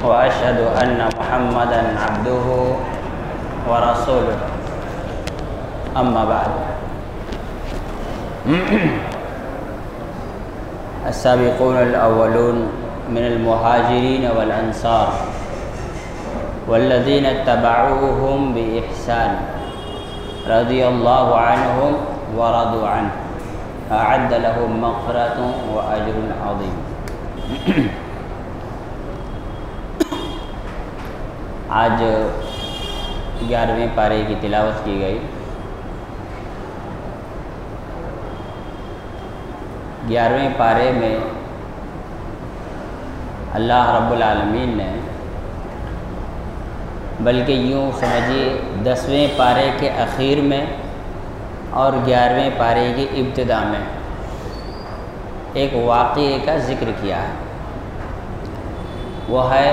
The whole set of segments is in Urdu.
وأشهد أن محمدًا عبده ورسوله أما بعد السابقون الأولون من المهاجرين والأنصار والذين اتبعوهم بإحسان رضي الله عنهم ورضوا عنه أعد لهم مغفرة وأجر عظيم۔ آج 11ویں پارے کی تلاوت کی گئی۔ 11ویں پارے میں اللہ رب العالمین نے، بلکہ یوں سمجھیے 10ویں پارے کے اخیر میں اور 11ویں پارے کی ابتدا میں ایک واقعے کا ذکر کیا ہے، وہ ہے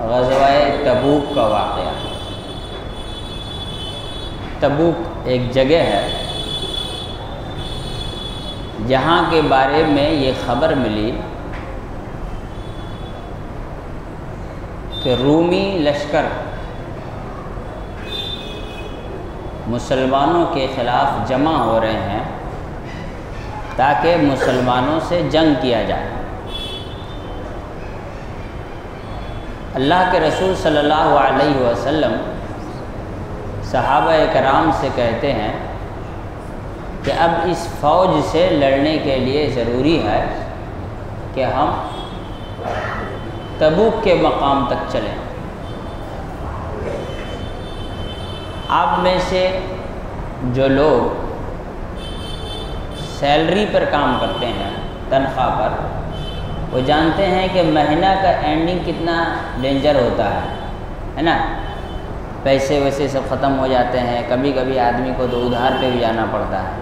غزوہ تبوک کا واقعہ۔ تبوک ایک جگہ ہے جہاں کے بارے میں یہ خبر ملی کہ رومی لشکر مسلمانوں کے خلاف جمع ہو رہے ہیں تاکہ مسلمانوں سے جنگ کیا جائے۔ اللہ کے رسول صلی اللہ علیہ وسلم صحابہ کرام سے کہتے ہیں کہ اب اس فوج سے لڑنے کے لیے ضروری ہے کہ ہم تبوک کے مقام تک چلیں۔ آپ میں سے جو لوگ سیلری پر کام کرتے ہیں، تنخواہ پر، وہ جانتے ہیں کہ مہینہ کا اینڈنگ کتنا ڈینجر ہوتا ہے نا۔ پیسے ویسے سب ختم ہو جاتے ہیں، کبھی کبھی آدمی کو تو ادھار پہ بھی جانا پڑتا ہے۔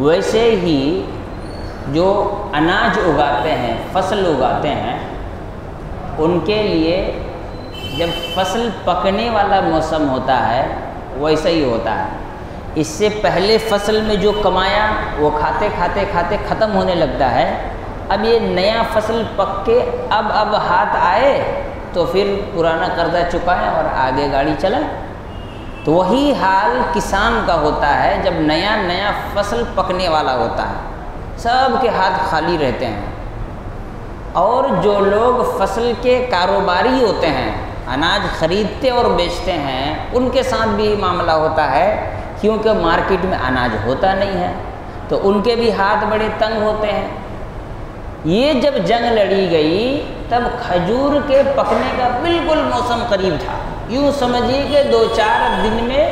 ویسے ہی جو اناج اگاتے ہیں، فصل اگاتے ہیں، ان کے لیے جب فصل پکنے والا موسم ہوتا ہے ویسا ہی ہوتا ہے۔ اس سے پہلے فصل میں جو کمایا وہ کھاتے کھاتے کھاتے ختم ہونے لگتا ہے۔ اب یہ نیا فصل پک کے اب ہاتھ آئے تو پھر پرانا قرضہ چکائیں اور آگے گاڑی چلائیں۔ تو وہی حال کسان کا ہوتا ہے جب نیا فصل پکنے والا ہوتا ہے، سب کے ہاتھ خالی رہتے ہیں۔ اور جو لوگ فصل کے کاروباری ہوتے ہیں، اناج خریدتے اور بیچتے ہیں، ان کے ساتھ بھی معاملہ ہوتا ہے، کیونکہ مارکیٹ میں اناج ہوتا نہیں ہے تو ان کے بھی ہاتھ بڑے تنگ ہوتے ہیں۔ یہ جب جنگ لڑی گئی تب کھجور کے پکنے کا بالکل موسم قریب تھا۔ یوں سمجھیے کہ 2-4 دن میں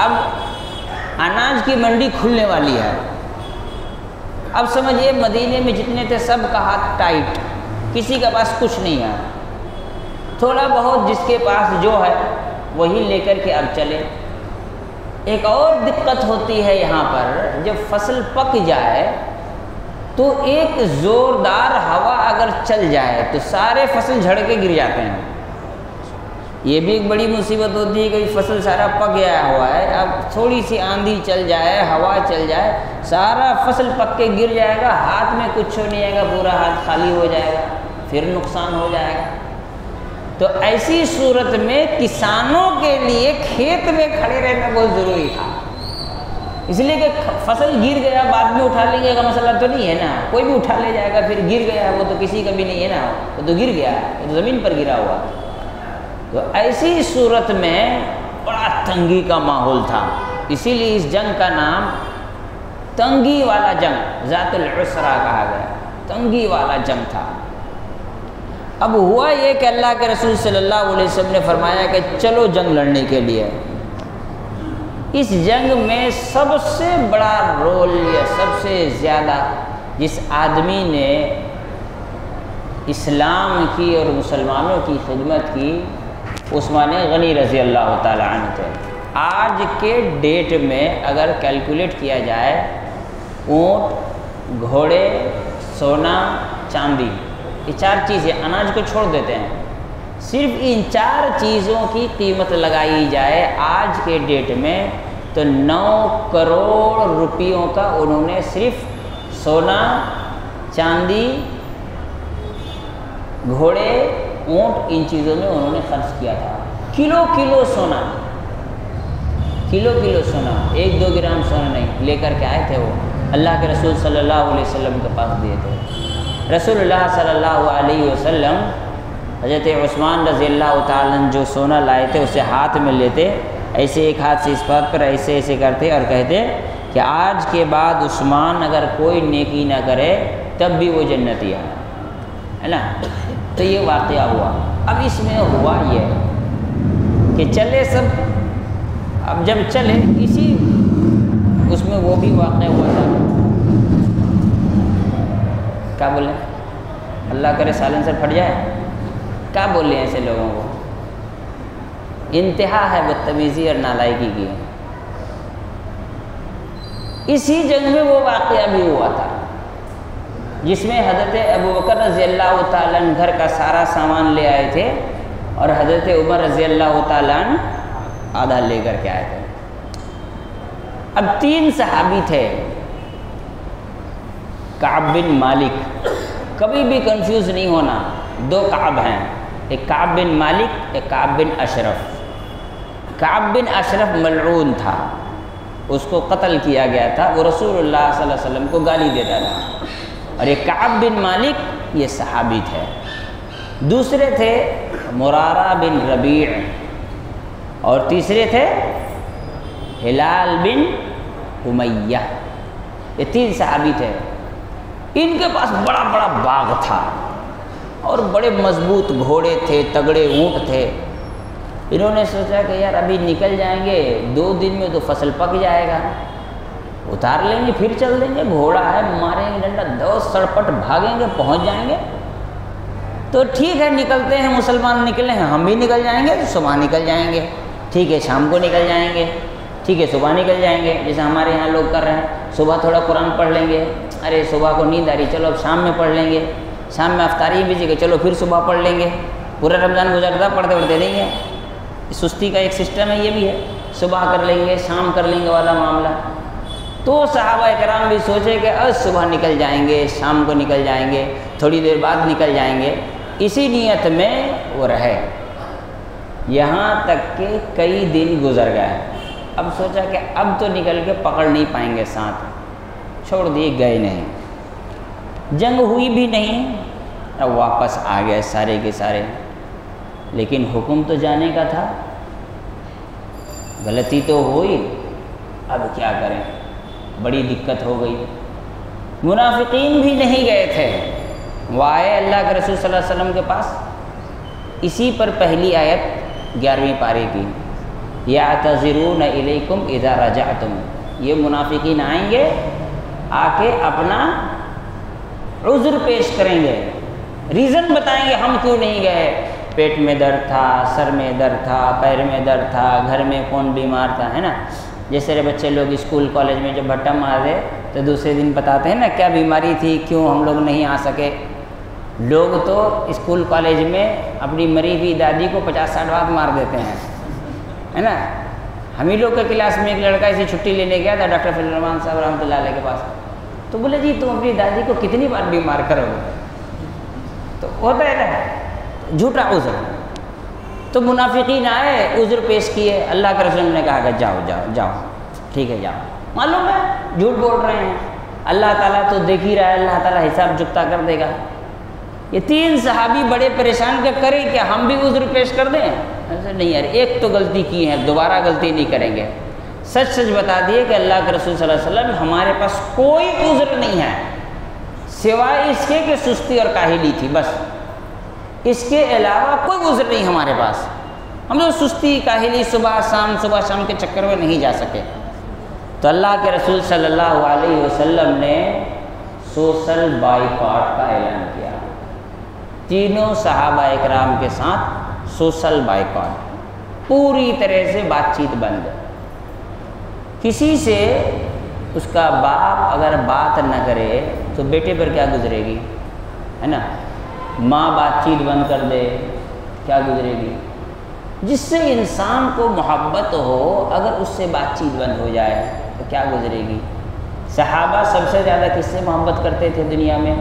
اب اناج کی منڈی کھلنے والی ہے۔ اب سمجھیے مدینے میں جتنے تھے سب کا ہاتھ ٹائٹ، کسی کے پاس کچھ نہیں ہے، تھوڑا بہت جس کے پاس جو ہے وہی لے کر کے اب چلے۔ ایک اور دقت ہوتی ہے یہاں پر، جب فصل پک جائے تو ایک زوردار ہوا اگر چل جائے تو سارے فصل جھڑ کے گر جاتے ہیں۔ یہ بھی ایک بڑی مصیبت ہوتی ہے کہ فصل سارا پک گیا ہوا ہے، اب تھوڑی سی آندھی چل جائے، ہوا چل جائے، سارا فصل پک کے گر جائے گا، ہاتھ میں کچھ نہیں آئے گا، پورا ہاتھ خالی ہو جائے گا، پھر نقصان ہو جائے گا۔ تو ایسی صورت میں کسانوں کے لیے کھیت میں کھڑے رہنا بہت ضروری تھا، اس لیے کہ فصل گر گیا بعد میں اٹھا لیں گے کا مسئلہ تو نہیں ہے نا، کوئی بھی اٹھا لے جائے گا، پھر گر گیا وہ تو کسی کا بھی نہیں ہے نا، وہ تو گر گیا ہے، وہ تو زمین پر گرا ہوا۔ تو ایسی صورت میں بڑا تنگی کا ماحول تھا، اسی لیے اس جنگ کا نام تنگی والا جنگ، ذات العسرہ کہا گیا، تنگی والا جنگ تھا۔ اب ہوا یہ کہ اللہ کے رسول صلی اللہ علیہ وسلم نے فرمایا کہ چلو جنگ لڑنے کے لیے۔ اس جنگ میں سب سے بڑا رول یا سب سے زیادہ جس آدمی نے اسلام کی اور مسلمانوں کی خدمت کی، عثمان غنی رضی اللہ تعالی عنہ تھے۔ آج کے ڈیٹ میں اگر کیلکولیٹ کیا جائے، اونٹ، گھوڑے، سونا، چاندی، یہ 4 چیزیں، اناج کو چھوڑ دیتے ہیں، صرف ان 4 چیزوں کی قیمت لگائی جائے آج کے ڈیٹ میں تو 9 کروڑ روپیوں کا انہوں نے صرف سونا، چاندی گھوڑے، اونٹ، ان چیزوں میں انہوں نے خرچ کیا تھا۔ کلو کلو سونا، کلو کلو سونا، 1-2 گرام سونا نہیں، لے کر کے آئے تھے وہ، اللہ کے رسول صلی اللہ علیہ وسلم کے پاس دیے تھے۔ رسول اللہ صلی اللہ علیہ وسلم حضرت عثمان رضی اللہ تعالیٰ عنہ جو سونا لائے تھے اسے ہاتھ میں لیتے، ایسے ایک ہاتھ سے اس بات پر ایسے ایسے کرتے اور کہتے کہ آج کے بعد عثمان اگر کوئی نیکی نہ کرے تب بھی وہ جنتی ہے نا۔ تو یہ واقعہ ہوا۔ اب اس میں ہوا یہ کہ چلے سب، اب جب چلے اسی اس میں وہ بھی واقعہ ہوا تھا، کیا بولیں، اللہ کرے سائلنسر پھٹ جائے، کیا بولیں ایسے لوگوں کو، انتہا ہے بدتمیزی اور نالائکی کی۔ اسی جنگ میں وہ واقعہ بھی ہوا تھا جس میں حضرت ابوبکر رضی اللہ تعالیٰ عنہ گھر کا سارا سامان لے آئے تھے اور حضرت عمر رضی اللہ تعالیٰ عنہ آدھا لے کر کے آئے تھے۔ اب 3 صحابی تھے، کعب بن مالک، کبھی بھی کنفیوز نہیں ہونا، 2 کعب ہیں، ایک کعب بن مالک، ایک کعب بن اشرف۔ کعب بن اشرف ملعون تھا، اس کو قتل کیا گیا تھا، وہ رسول اللہ صلی اللہ علیہ وسلم کو گالی دیتا تھا، اور یہ کعب بن مالک یہ صحابی تھے۔ دوسرے تھے مرارہ بن ربیع، اور تیسرے تھے ہلال بن امیہ، یہ 3 صحابی تھے۔ ان کے پاس بڑا بڑا باغ تھا اور بڑے مضبوط گھوڑے تھے، تگڑے اونٹ تھے۔ انہوں نے سوچا کہ یار ابھی نکل جائیں گے، 2 دن میں تو فصل پک جائے گا، اتار لیں گے پھر چل دیں گے، گھوڑا ہے ماریں گے ڈنڈا، 2 سڑپٹ بھاگیں گے پہنچ جائیں گے۔ تو ٹھیک ہے نکلتے ہیں، مسلمان نکلے ہیں، ہم بھی نکل جائیں گے، صبح نکل جائیں گے، ٹھیک ہے شام کو نکل جائیں گے، ٹھیک ہے صبح نکل جائیں گے، جیسے ہمارے یہاں لوگ کر رہے ہیں، صبح تھوڑا قرآن پڑھ لیں گے، ارے صبح کو نیند آ رہی چلو اب شام میں پڑھ لیں گے، شام میں افطاری بھیجے گے چلو پھر صبح پڑھ لیں گے، پورا رمضان گزرتا پڑھتے پڑھتے نہیں ہے۔ سستی کا ایک سسٹم ہے، یہ بھی ہے، صبح کر لیں گے شام کر لیں گے والا معاملہ۔ تو صحابہ کرام بھی سوچے کہ آج صبح نکل جائیں گے، شام کو نکل جائیں گے، تھوڑی دیر بعد نکل جائیں گے، اسی نیت میں وہ رہے، یہاں تک کہ کئی دن گزر گئے۔ اب سوچا کہ اب تو نکل کے پکڑ نہیں پائیں گے ساتھ، چھوڑ دیے، گئے نہیں، جنگ ہوئی بھی نہیں، اب واپس آ گئے سارے کے سارے۔ لیکن حکم تو جانے کا تھا، غلطی تو ہوئی، اب کیا کریں، بڑی دقت ہو گئی۔ منافقین بھی نہیں گئے تھے، وہ آئے اللہ کے رسول صلی اللہ علیہ وسلم کے پاس، اسی پر پہلی آیت 11ویں پارے کی، یعتذرون الیکم اذا رجعتم، یہ منافقین آئیں گے، آ کے اپنا عذر پیش کریں گے، ریزن بتائیں گے ہم کیوں نہیں گئے، پیٹ میں درد تھا، سر میں درد تھا، پیر میں درد تھا، گھر میں کون بیمار تھا، ہے نا۔ جیسے بچے لوگ اسکول کالج میں جب بھٹا مار دے تو دوسرے دن بتاتے ہیں نا کیا بیماری تھی، کیوں ہم لوگ نہیں آ سکے۔ لوگ تو اسکول کالج میں اپنی مری ہوئی دادی کو 50-60 بات مار دیتے ہیں، ہے نا۔ ہم ہی لوگ کے کلاس میں ایک لڑکا ایسی چھٹی لینے گیا تھا ڈاکٹر فضل الرحمان صاحب رحمۃ اللہ علیہ کے پاس، تو بولے جی تم اپنی دادی کو کتنی بار بیمار کرو گے، تو ہوتا ہے نا جھوٹا عذر۔ تو منافقین آئے، عذر پیش کیے، اللہ کے رسول نے کہا کہ جاؤ جاؤ جاؤ، ٹھیک ہے جاؤ، معلوم ہے جھوٹ بول رہے ہیں، اللہ تعالیٰ تو دیکھ ہی رہا ہے، اللہ تعالیٰ حساب چکتا کر دے گا۔ یہ 3 صحابی بڑے پریشان کہ کریں کہ ہم بھی عذر پیش کر دیں، ایسا نہیں یار، ایک تو غلطی کی ہے، دوبارہ غلطی نہیں کریں گے، سچ سچ بتا دیے کہ اللہ کے رسول صلی اللہ علیہ وسلم ہمارے پاس کوئی عذر نہیں ہے سوائے اس کے کہ سستی اور کاہلی تھی، بس اس کے علاوہ کوئی عذر نہیں ہمارے پاس، ہم لوگ سستی کاہلی صبح شام کے چکر میں نہیں جا سکے۔ تو اللہ کے رسول صلی اللہ علیہ وسلم نے سوشل بائیکاٹ کا اعلان کیا، تینوں صحابہ اکرام کے ساتھ سوشل بائیکاٹ، پوری طرح سے بات چیت بند، کسی سے اس کا باپ اگر بات نہ کرے تو بیٹے پر کیا گزرے گی، ہے نا، ماں بات چیت بند کر دے کیا گزرے گی، جس سے انسان کو محبت ہو اگر اس سے بات چیت بند ہو جائے تو کیا گزرے گی۔ صحابہ سب سے زیادہ کس سے محبت کرتے تھے دنیا میں؟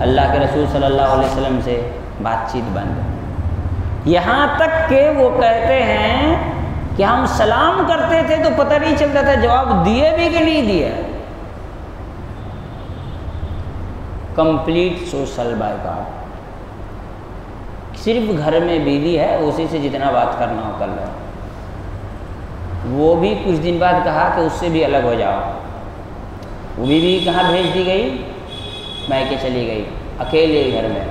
اللہ کے رسول صلی اللہ علیہ وسلم سے، بات چیت بند۔ یہاں تک کہ وہ کہتے ہیں کہ ہم سلام کرتے تھے تو پتہ نہیں چلتا تھا جواب دیے بھی کہ نہیں دیے۔ Complete social boycott. صرف گھر میں بیوی ہے، اسی سے جتنا بات کرنا ہو کر لو۔ وہ بھی کچھ دن بعد کہا کہ اس سے بھی الگ ہو جاؤ۔ وہ بیوی کہاں بھیج دی گئی؟ میکے چلی گئی، اکیلے گھر میں۔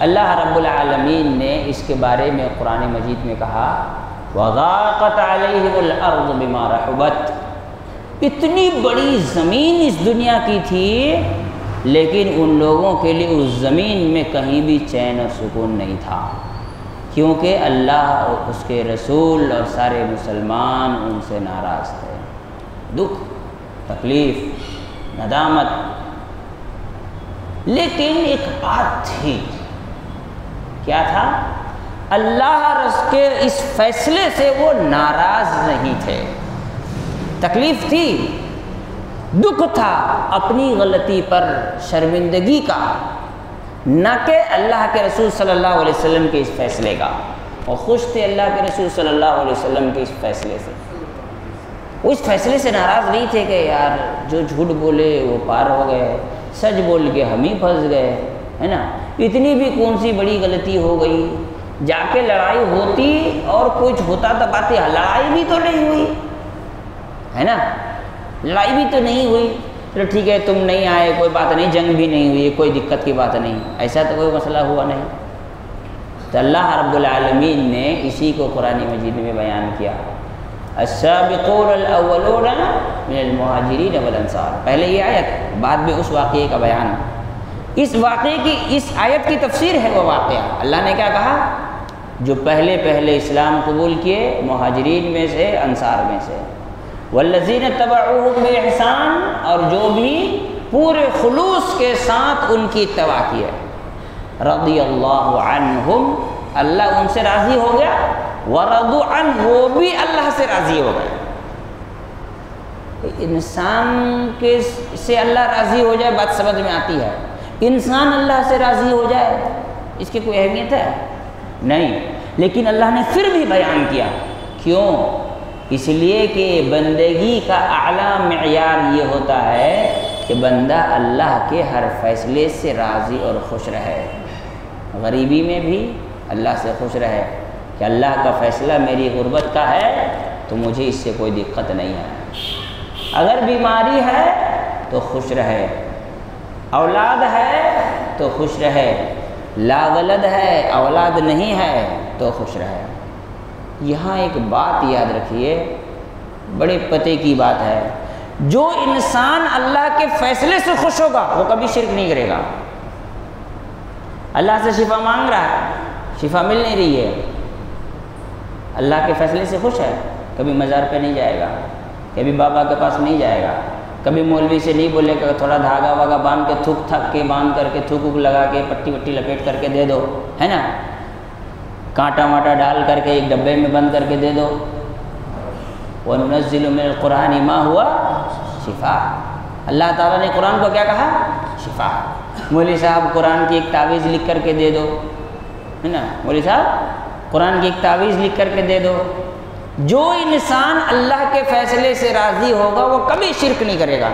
اللہ رب العالمین نے اس کے بارے میں قرآن مجید میں کہا وَضَاقَتْ عَلَيْهِمُ الْأَرْضُ بِمَا رَحُبَتْ۔ اتنی بڑی زمین اس دنیا کی تھی، لیکن ان لوگوں کے لیے اس زمین میں کہیں بھی چین و سکون نہیں تھا، کیونکہ اللہ اور اس کے رسول اور سارے مسلمان ان سے ناراض تھے۔ دکھ، تکلیف، ندامت۔ لیکن ایک بات تھی، کیا تھا؟ اللہ کے اس فیصلے سے وہ ناراض نہیں تھے۔ تکلیف تھی، دکھ تھا اپنی غلطی پر شرمندگی کا، نہ کہ اللہ کے رسول صلی اللہ علیہ وسلم کے اس فیصلے کا۔ اور خوش تھے اللہ کے رسول صلی اللہ علیہ وسلم کے اس فیصلے سے۔ وہ اس فیصلے سے ناراض نہیں تھے کہ یار جو جھوٹ بولے وہ پار ہو گئے، سچ بول کے ہم ہی پھنس گئے، ہے نا، اتنی بھی کون سی بڑی غلطی ہو گئی، جا کے لڑائی ہوتی اور کچھ ہوتا تو باتیں، لڑائی بھی تو نہیں ہوئی، ہے نا، لڑائی بھی تو نہیں ہوئی، چلو ٹھیک ہے تم نہیں آئے کوئی بات نہیں، جنگ بھی نہیں ہوئی، کوئی دقت کی بات نہیں، ایسا تو کوئی مسئلہ ہوا نہیں۔ تو اللہ رب العالمین نے اسی کو قرآن مجید میں بیان کیا، السابقون الاولون من المہاجرین والانصار۔ پہلے یہ آیت، بعد میں اس واقعے کا بیان۔ اس واقعے کی، اس آیت کی تفسیر ہے وہ واقعہ۔ اللہ نے کیا کہا؟ جو پہلے اسلام قبول کیے، مہاجرین میں سے، انصار میں سے، والذین تبعوہم بإحسان، اور جو بھی پورے خلوص کے ساتھ ان کی اتباع کی ہے، رضی اللہ عنہم، اللہ ان سے راضی ہو گیا، ورضوا عنہ، وہ بھی اللہ سے راضی ہو گئے۔ انسان کے سے اللہ راضی ہو جائے بات سمجھ میں آتی ہے، انسان اللہ سے راضی ہو جائے اس کی کوئی اہمیت ہے؟ نہیں۔ لیکن اللہ نے پھر بھی بیان کیا، کیوں؟ اس لیے کہ بندگی کا اعلیٰ معیار یہ ہوتا ہے کہ بندہ اللہ کے ہر فیصلے سے راضی اور خوش رہے، غریبی میں بھی اللہ سے خوش رہے کہ اللہ کا فیصلہ میری غربت کا ہے تو مجھے اس سے کوئی دقت نہیں ہے۔ اگر بیماری ہے تو خوش رہے، اولاد ہے تو خوش رہے، لا ولد ہے، اولاد نہیں ہے تو خوش رہے۔ یہاں ایک بات یاد رکھیے، بڑے پتے کی بات ہے، جو انسان اللہ کے فیصلے سے خوش ہوگا وہ کبھی شرک نہیں کرے گا۔ اللہ سے شفا مانگ رہا ہے، شفا مل نہیں رہی ہے، اللہ کے فیصلے سے خوش ہے، کبھی مزار پہ نہیں جائے گا، کبھی بابا کے پاس نہیں جائے گا، کبھی مولوی سے نہیں بولے کہ تھوڑا دھاگا واگا باندھ کے تھوک تھک کے باندھ کر کے تھوک وک لگا کے پٹی وٹی لپیٹ کر کے دے دو، ہے نا، کانٹا ماٹا ڈال کر کے ایک ڈبے میں بند کر کے دے دو۔ وَنُنَزِّلُ مِنَ الْقُرْآنِ مَا هُوَ شِفَاءٌ، اللہ تعالیٰ نے قرآن کو کیا کہا؟ شفا۔ مولوی صاحب قرآن کی ایک تعویذ لکھ کر کے دے دو، ہے نا، مولوی صاحب قرآن کی ایک تعویذ لکھ کر کے دے دو۔ جو انسان اللہ کے فیصلے سے راضی ہوگا وہ کبھی شرک نہیں کرے گا،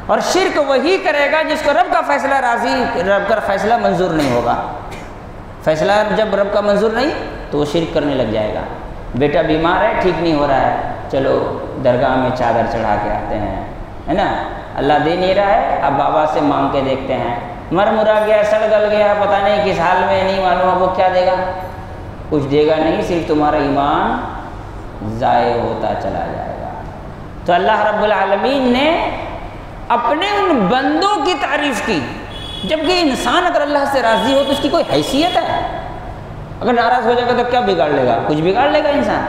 اور شرک وہی کرے گا جس کو رب کا فیصلہ رب کا فیصلہ منظور نہیں ہوگا۔ فیصلہ جب رب کا منظور نہیں تو وہ شرک کرنے لگ جائے گا۔ بیٹا بیمار ہے، ٹھیک نہیں ہو رہا ہے، چلو درگاہ میں چادر چڑھا کے آتے ہیں، ہے نا، اللہ دے نہیں رہا ہے، اب بابا سے مانگ کے دیکھتے ہیں، مر مرا گیا، سڑ گل گیا، پتہ نہیں کس حال میں، نہیں معلوم ہے وہ کیا دے گا، کچھ دے گا نہیں، صرف تمہارا ایمان ضائع ہوتا چلا جائے گا۔ تو اللہ رب العالمین نے اپنے ان بندوں کی تعریف کی، جبکہ انسان اگر اللہ سے راضی ہو تو اس کی کوئی حیثیت ہے؟ اگر ناراض ہو جائے گا تو کیا بگاڑ لے گا؟ کچھ بگاڑ لے گا انسان؟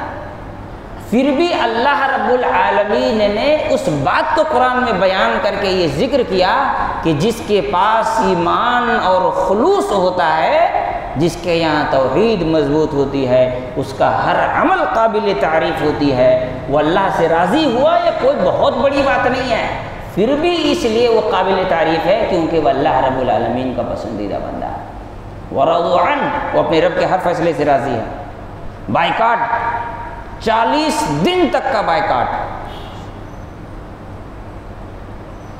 پھر بھی اللہ رب العالمین نے اس بات کو قرآن میں بیان کر کے یہ ذکر کیا کہ جس کے پاس ایمان اور خلوص ہوتا ہے، جس کے یہاں توحید مضبوط ہوتی ہے، اس کا ہر عمل قابل تعریف ہوتی ہے، وہ اللہ سے راضی ہوا، یہ کوئی بہت بڑی بات نہیں ہے، پھر بھی اس لیے وہ قابل تعریف ہے کیونکہ وہ اللہ رب العالمین کا پسندیدہ بندہ ہے۔ ورضوا عنہ، وہ اپنے رب کے ہر فیصلے سے راضی ہے۔ بائیکاٹ، 40 دن تک کا بائیکاٹ۔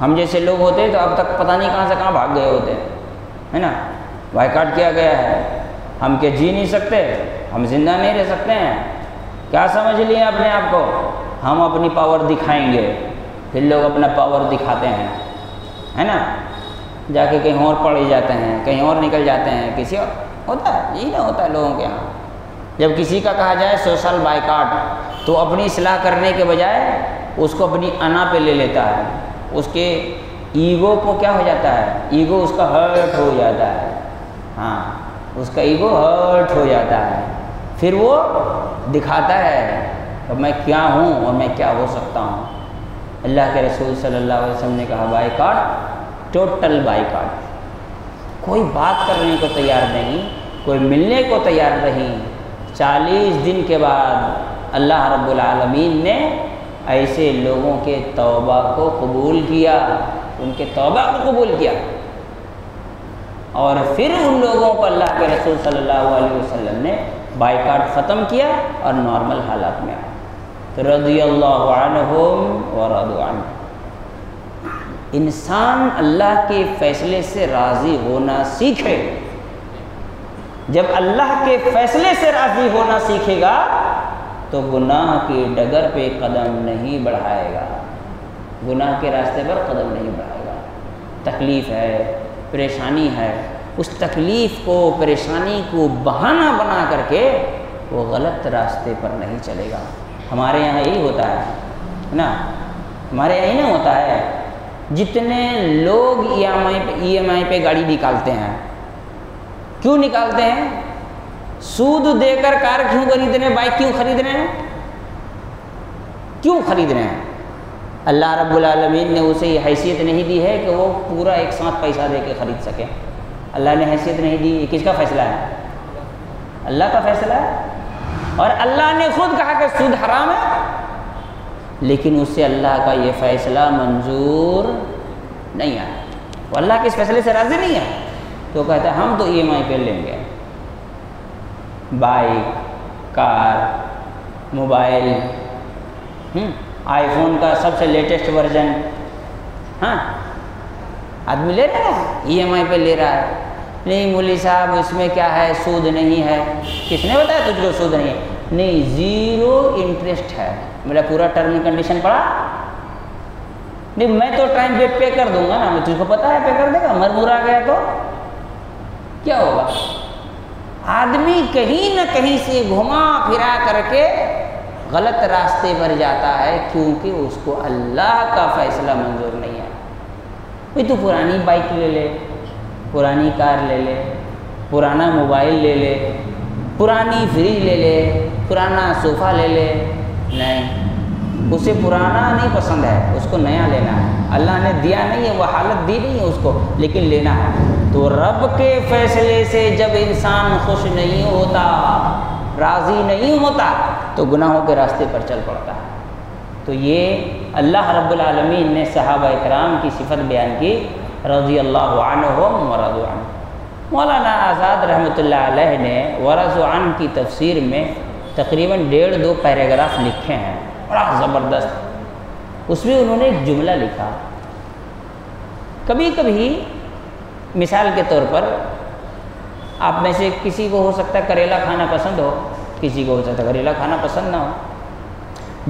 ہم جیسے لوگ ہوتے تو اب تک پتہ نہیں کہاں سے کہاں بھاگ گئے ہوتے، ہے نا۔ بائیکاٹ کیا گیا ہے، ہم کیا جی نہیں سکتے، ہم زندہ نہیں رہ سکتے ہیں؟ کیا سمجھ لیے اپنے آپ کو؟ ہم اپنی پاور دکھائیں گے، پھر لوگ اپنا پاور دکھاتے ہیں، ہے نا، جا کے کہیں اور پڑ جاتے ہیں، کہیں اور نکل جاتے ہیں، کسی اور ہوتا ہے، یہی نہ ہوتا ہے لوگوں کے یہاں۔ جب کسی کا کہا جائے سوشل بائیکاٹ تو اپنی اصلاح کرنے کے بجائے اس کو اپنی انا پہ لے لیتا ہے، اس کے ایگو کو کیا ہو جاتا ہے، ایگو اس کا ہرٹ ہو جاتا ہے، ہاں اس کا ایگو ہرٹ ہو جاتا ہے، پھر وہ دکھاتا ہے کہ میں کیا ہوں اور میں کیا ہو سکتا ہوں۔ اللہ کے رسول صلی اللہ علیہ وسلم نے کہا بائیکاٹ، ٹوٹل بائیکاٹ، کوئی بات کرنے کو تیار نہیں، کوئی ملنے کو تیار نہیں۔ 40 دن کے بعد اللہ رب العالمین نے ایسے لوگوں کے توبہ کو قبول کیا، ان کے توبہ کو قبول کیا، اور پھر ان لوگوں کو اللہ کے رسول صلی اللہ علیہ وسلم نے بائیکاٹ ختم کیا اور نارمل حالات میں آیا۔ تو رضی اللہ عنہم ورضوا عنہ۔ انسان اللہ کے فیصلے سے راضی ہونا سیکھے۔ جب اللہ کے فیصلے سے راضی ہونا سیکھے گا تو گناہ کی ڈگر پہ قدم نہیں بڑھائے گا، گناہ کے راستے پر قدم نہیں بڑھائے گا۔ تکلیف ہے، پریشانی ہے، اس تکلیف کو، پریشانی کو بہانہ بنا کر کے وہ غلط راستے پر نہیں چلے گا۔ ہمارے یہاں یہی ہوتا ہے نا، ہمارے یہاں ہی نہ ہوتا ہے، جتنے لوگ ای ایم آئی پہ گاڑی نکالتے ہیں، کیوں نکالتے ہیں؟ سود دے کر کار کیوں خرید رہے ہیں، بائک کیوں خرید رہے ہیں، کیوں خرید رہے ہیں؟ اللہ رب العالمین نے اسے یہ حیثیت نہیں دی ہے کہ وہ پورا ایک ساتھ پیسہ دے کے خرید سکے۔ اللہ نے حیثیت نہیں دی، یہ کس کا فیصلہ ہے؟ اللہ کا فیصلہ ہے، اور اللہ نے خود کہا کہ سود حرام ہے، لیکن اس سے اللہ کا یہ فیصلہ منظور نہیں ہے، وہ اللہ کے اس فیصلے سے راضی نہیں ہے، تو کہتا ہے ہم تو ای ایم آئی پہ لیں گے، بائک، کار، موبائل، آئی فون کا سب سے لیٹسٹ ورژن، ہاں آدمی لے رہا ہے، ای ایم آئی پہ لے رہا ہے۔ نہیں مولوی صاحب اس میں کیا ہے، سود نہیں ہے۔ کس نے بتایا تجھ کو سود نہیں ہے؟ نہیں، 0 انٹرسٹ ہے۔ میرا پورا ٹرم کنڈیشن پڑا؟ نہیں، میں تو ٹائم پہ کر دوں گا نا، میں تجھ کو پتا ہے پے کر دے گا، مرمور آ گیا تو کیا ہوگا؟ آدمی کہیں نہ کہیں سے گھما پھرا کر کے غلط راستے پر جاتا ہے، کیونکہ اس کو اللہ کا فیصلہ منظور نہیں ہے۔ بھئی تو پرانی بائک لے لے، پرانی کار لے لے، پرانا موبائل لے لے، پرانی فریج لے لے، پرانا صوفہ لے لے، نہیں، اسے پرانا نہیں پسند ہے، اس کو نیا لینا ہے۔ اللہ نے دیا نہیں ہے، وہ حالت دی نہیں ہے اس کو، لیکن لینا ہے۔ تو رب کے فیصلے سے جب انسان خوش نہیں ہوتا، راضی نہیں ہوتا، تو گناہوں کے راستے پر چل پڑتا ہے۔ تو یہ اللہ رب العالمین نے صحابہ اکرام کی صفت بیان کی، رضی اللہ عنہم ورضوا عنہ۔ مولانا آزاد رحمۃ اللہ علیہ نے ورضوا عنہ کی تفسیر میں تقریباً 1.5-2 پیراگراف لکھے ہیں، بڑا زبردست۔ اس میں انہوں نے ایک جملہ لکھا، کبھی کبھی مثال کے طور پر آپ میں سے کسی کو ہو سکتا ہے کریلا کھانا پسند ہو، کسی کو ہو سکتا ہے کریلا کھانا پسند نہ ہو۔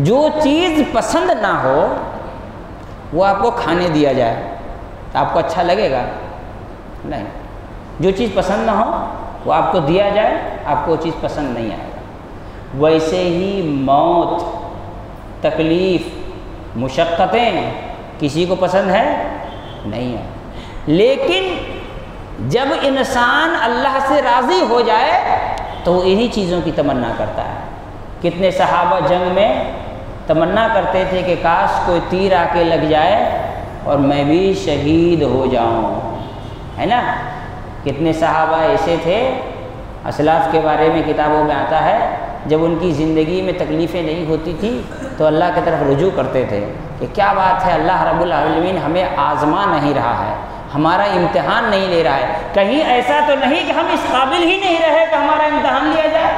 جو چیز پسند نہ ہو وہ آپ کو کھانے دیا جائے تو آپ کو اچھا لگے گا؟ نہیں۔ جو چیز پسند نہ ہو وہ آپ کو دیا جائے، آپ کو وہ چیز پسند نہیں آئے گا۔ ویسے ہی موت، تکلیف، مشقتیں کسی کو پسند ہے؟ نہیں ہے، لیکن جب انسان اللہ سے راضی ہو جائے تو وہ انہی چیزوں کی تمنا کرتا ہے۔ کتنے صحابہ جنگ میں تمنا کرتے تھے کہ کاش کوئی تیر آ کے لگ جائے اور میں بھی شہید ہو جاؤں، ہے نا۔ کتنے صحابہ ایسے تھے، اسلاف کے بارے میں کتابوں میں آتا ہے، جب ان کی زندگی میں تکلیفیں نہیں ہوتی تھی تو اللہ کی طرف رجوع کرتے تھے کہ کیا بات ہے، اللہ رب العالمین ہمیں آزما نہیں رہا ہے، ہمارا امتحان نہیں لے رہا ہے. کہیں ایسا تو نہیں کہ ہم اس قابل ہی نہیں رہے کہ ہمارا امتحان لیا جائے؟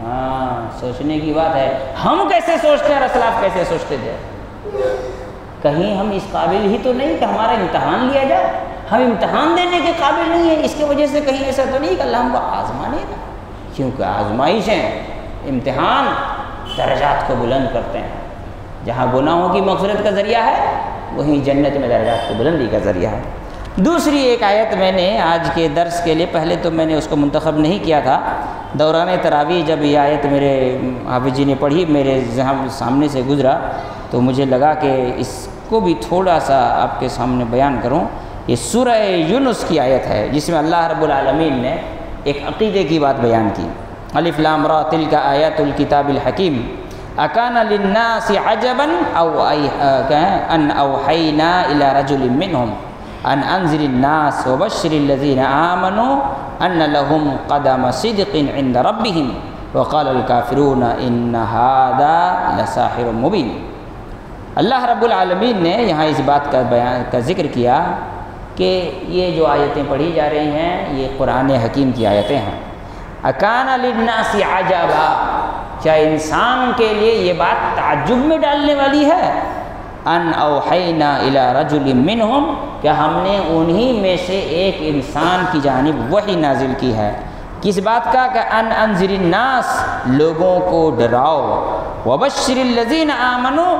ہاں، سوچنے کی بات ہے. ہم کیسے سوچتے ہیں اور اسلاف کیسے سوچتے تھے؟ کہیں ہم اس قابل ہی تو نہیں کہ ہمارا امتحان لیا جائے؟ ہم امتحان دینے کے قابل نہیں ہیں. اس کی وجہ سے کہیں ایسا تو نہیں کہ اللہ ہم کو آزمانے گا؟ کیونکہ آزمائشیں، امتحان درجات کو بلند کرتے ہیں. جہاں گناہوں کی مغفرت کا ذریعہ ہے وہیں جنت میں درجات کی بلندی کا ذریعہ ہے. دوسری ایک آیت میں نے آج کے درس کے لیے، پہلے تو میں نے اس کو منتخب نہیں کیا تھا، دوران تراویح جب یہ آیت میرے حافظ جی نے پڑھی، میرے ذہن سامنے سے گزرا تو مجھے لگا کہ اس کو بھی تھوڑا سا آپ کے سامنے بیان کروں. یہ سورہ یونس کی آیت ہے جس میں اللہ رب العالمین نے ایک عقیدے کی بات بیان کی. الف لام را تلک آیات الکتاب الحکیم اکان للناس عجبا ان اوحینا الی رجل منہم ان انذر الناس وبشر الذین آمنوا ان لهم قدم صدق عند ربهم وقال الکافرون ان هذا لساحر مبین. اللہ رب العالمین نے یہاں اس بات کا ذکر کیا کہ یہ جو آیتیں پڑھی جا رہی ہیں یہ قرآن حکیم کی آیتیں ہیں. اکان للناس عجبا، کیا انسان کے لیے یہ بات تعجب میں ڈالنے والی ہے؟ ان اوحینا الی رجل منہم، کہ ہم نے انہی میں سے ایک انسان کی جانب وحی نازل کی ہے. کس بات کا؟ کہ ان انذر الناس، لوگوں کو ڈراؤ، وبشر الذین آمنوا،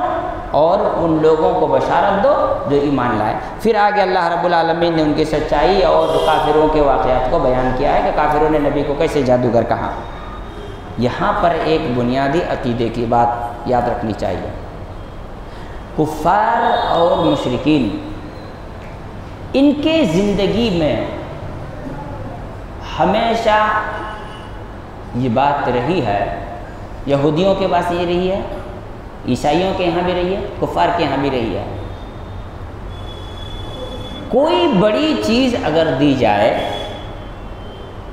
اور ان لوگوں کو بشارت دو جو ایمان لائے. پھر آگے اللہ رب العالمین نے ان کی سچائی اور کافروں کے واقعات کو بیان کیا ہے کہ کافروں نے نبی کو کیسے جادوگر کہا. یہاں پر ایک بنیادی عقیدے کی بات یاد رکھنی چاہیے. کفار اور مشرکین، ان کے زندگی میں ہمیشہ یہ بات رہی ہے، یہودیوں کے پاس یہ رہی ہے، عیسائیوں کے یہاں بھی رہی ہے، کفار کے یہاں بھی رہی ہے. کوئی بڑی چیز اگر دی جائے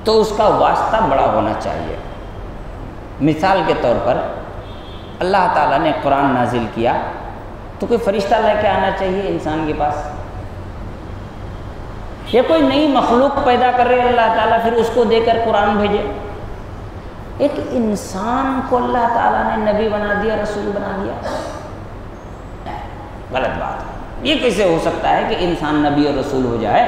تو اس کا واسطہ بڑا ہونا چاہیے. مثال کے طور پر اللہ تعالیٰ نے قرآن نازل کیا تو کوئی فرشتہ لے کے آنا چاہیے انسان کے پاس، یا کوئی نئی مخلوق پیدا کر رہے اللہ تعالیٰ پھر اس کو دے کر قرآن بھیجے. ایک انسان کو اللہ تعالیٰ نے نبی بنا دیا، رسول بنا دیا. غلط بات ہے. یہ کیسے ہو سکتا ہے کہ انسان نبی اور رسول ہو جائے؟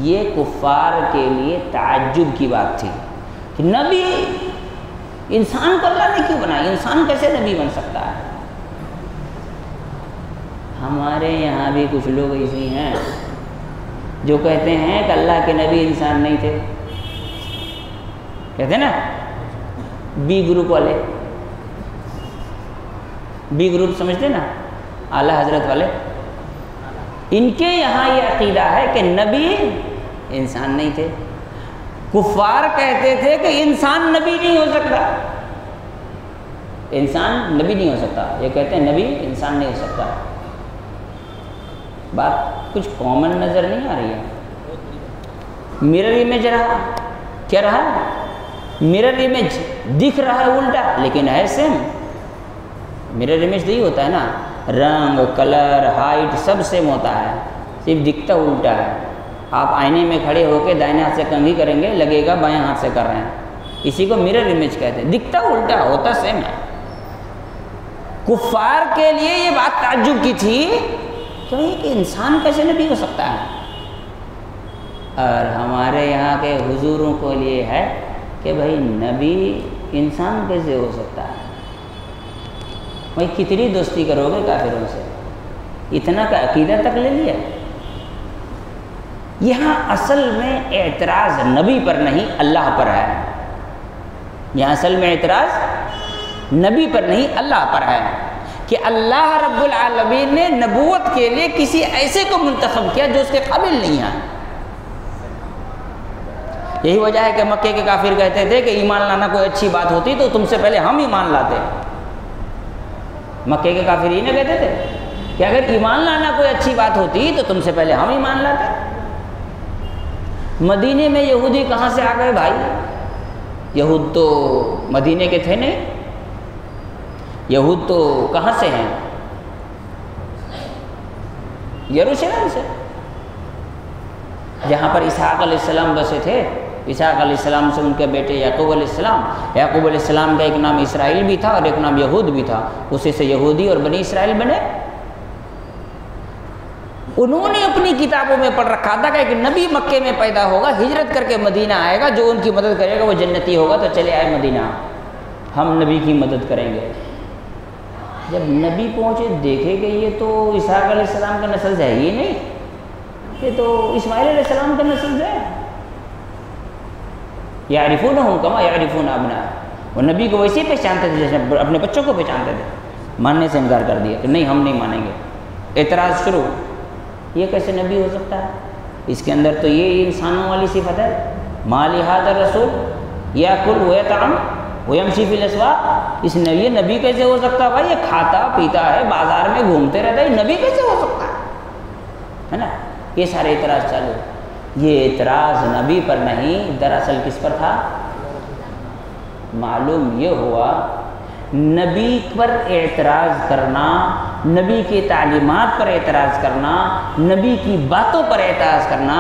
یہ کفار کے لیے تعجب کی بات تھی کہ نبی، انسان کو اللہ نے کیوں بنایا؟ انسان کیسے نبی بن سکتا ہے؟ ہمارے یہاں بھی کچھ لوگ ایسے ہیں جو کہتے ہیں کہ اللہ کے نبی انسان نہیں تھے. کہتے ہیں نا بی گروپ والے، بی گروپ سمجھتے نا، اعلیٰ حضرت والے، ان کے یہاں یہ عقیدہ ہے کہ نبی انسان نہیں تھے. کفار کہتے تھے کہ انسان نبی نہیں ہو سکتا، انسان نبی نہیں ہو سکتا. یہ کہتے ہیں نبی انسان نہیں ہو سکتا. بات کچھ کامن نظر نہیں آ رہی ہے. مرر امیج رہا، کیا رہا؟ مرر امیج دکھ رہا ہے الٹا لیکن ہے سیم. مرر امیج تو یہ ہوتا ہے نا، رنگ، کلر، ہائٹ سب سیم ہوتا ہے، صرف دکھتا الٹا ہے. آپ آئینے میں کھڑے ہو کے دائیں ہاتھ سے کنگھی کریں گے، لگے گا بائیں ہاتھ سے کر رہے ہیں. اسی کو مرر امیج کہتے ہیں. دکھتا الٹا ہوتا سیم ہے. کفار کے لیے یہ بات تعجب کی تھی کہ انسان کیسے نبی ہو سکتا ہے، اور ہمارے یہاں کے حضوروں کو لیے ہے کہ بھائی نبی انسان کیسے ہو سکتا ہے؟ بھائی کتنی دوستی کرو گے کافروں سے؟ اتنا کا عقیدہ تک لے لیا. یہاں اصل میں اعتراض نبی پر نہیں اللہ پر ہے. یہاں اصل میں اعتراض نبی پر نہیں اللہ پر ہے کہ اللہ رب العالمین نے نبوت کے لیے کسی ایسے کو منتخب کیا جو اس کے قابل نہیں ہے. یہی وجہ ہے کہ مکے کے کافر کہتے تھے کہ ایمان لانا کوئی اچھی بات ہوتی تو تم سے پہلے ہم ایمان لاتے. مکے کے کافر یہ نہ کہتے تھے کہ اگر ایمان لانا کوئی اچھی بات ہوتی تو تم سے پہلے ہم ایمان لاتے. مدینے میں یہودی کہاں سے آ گئے بھائی؟ یہود تو مدینے کے تھے نہیں، یہود تو کہاں سے ہیں؟ یروشلم سے، جہاں پر اسحاق علیہ السلام بسے تھے۔ اسحاق علیہ السلام سے ان کے بیٹے یعقوب علیہ السلام، یعقوب علیہ السلام کا ایک نام اسرائیل بھی تھا اور ایک نام یہود بھی تھا، اسی سے یہودی اور بنی اسرائیل بنے۔ انہوں نے اپنی کتابوں میں پڑھ رکھا تھا کہ ایک نبی مکے میں پیدا ہوگا، ہجرت کر کے مدینہ آئے گا، جو ان کی مدد کرے گا وہ جنتی ہوگا، تو چلے آئے مدینہ، ہم نبی کی مدد کریں گے۔ جب نبی پہنچے دیکھے کہ یہ تو اسحاق علیہ السلام کا نسل سے ہے ہی نہیں، یہ تو اسماعیل علیہ السلام کا نسل سے ہے۔ یعرفونہم کما یعرفون ابناءہم، وہ نبی کو ویسے ہی پہچانتے تھے جیسے اپنے بچوں کو پہچانتے تھے۔ ماننے سے انکار کر دیا کہ نہیں ہم نہیں مانیں گے۔ اعتراض شروع، یہ کیسے نبی ہو سکتا ہے؟ اس کے اندر تو یہ انسانوں والی صفت ہے، ما لہذا الرسول یاکل ویطعم ویمشی فی الاسواق، اس نے یہ نبی کیسے ہو سکتا ہے؟ بھائی یہ کھاتا پیتا ہے، بازار میں گھومتے رہتا ہے، یہ نبی کیسے ہو سکتا ہے نا؟ یہ سارے اعتراض چالو۔ یہ اعتراض نبی پر نہیں، دراصل کس پر تھا؟ معلوم یہ ہوا نبی پر اعتراض کرنا، نبی کی تعلیمات پر اعتراض کرنا، نبی کی باتوں پر اعتراض کرنا،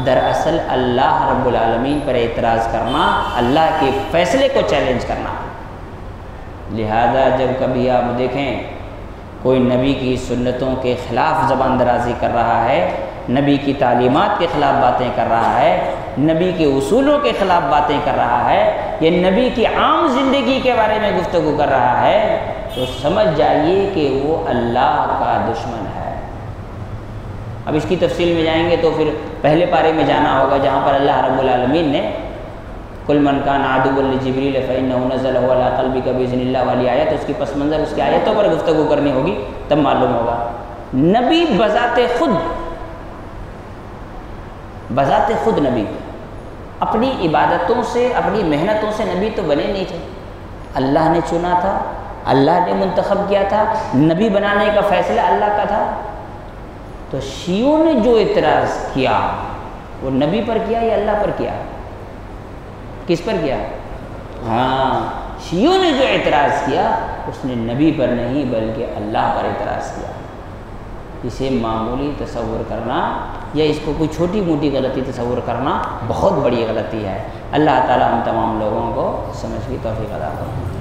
دراصل اللہ رب العالمین پر اعتراض کرنا، اللہ کے فیصلے کو چیلنج کرنا۔ لہذا جب کبھی آپ دیکھیں کوئی نبی کی سنتوں کے خلاف زبان درازی کر رہا ہے، نبی کی تعلیمات کے خلاف باتیں کر رہا ہے، نبی کے اصولوں کے خلاف باتیں کر رہا ہے، یا نبی کی عام زندگی کے بارے میں گفتگو کر رہا ہے، تو سمجھ جائیے کہ وہ اللہ کا دشمن ہے۔ اب اس کی تفصیل میں جائیں گے تو پھر پہلے پارے میں جانا ہوگا جہاں پر اللہ رب العالمین نے کل من کان عدوا لجبریل فإنه نزله على قلبك بإذن اللہ والی آیت، اس کی پس منظر اس کی آیتوں پر گفتگو کرنی ہوگی، تب معلوم ہوگا۔ نبی بذات خود نبی اپنی عبادتوں سے، اپنی محنتوں سے نبی تو بنے نہیں تھے، اللہ نے چنا تھا، اللہ نے منتخب کیا تھا، نبی بنانے کا فیصلہ اللہ کا تھا۔ تو شیعوں نے جو اعتراض کیا وہ نبی پر کیا یا اللہ پر کیا؟ کس پر کیا؟ ہاں، شیعوں نے جو اعتراض کیا اس نے نبی پر نہیں بلکہ اللہ پر اعتراض کیا۔ اسے معمولی تصور کرنا یا اس کو کوئی چھوٹی موٹی غلطی تصور کرنا بہت بڑی غلطی ہے۔ اللہ تعالی ہم تمام لوگوں کو سمجھ کی توفیق عطا فرمائے۔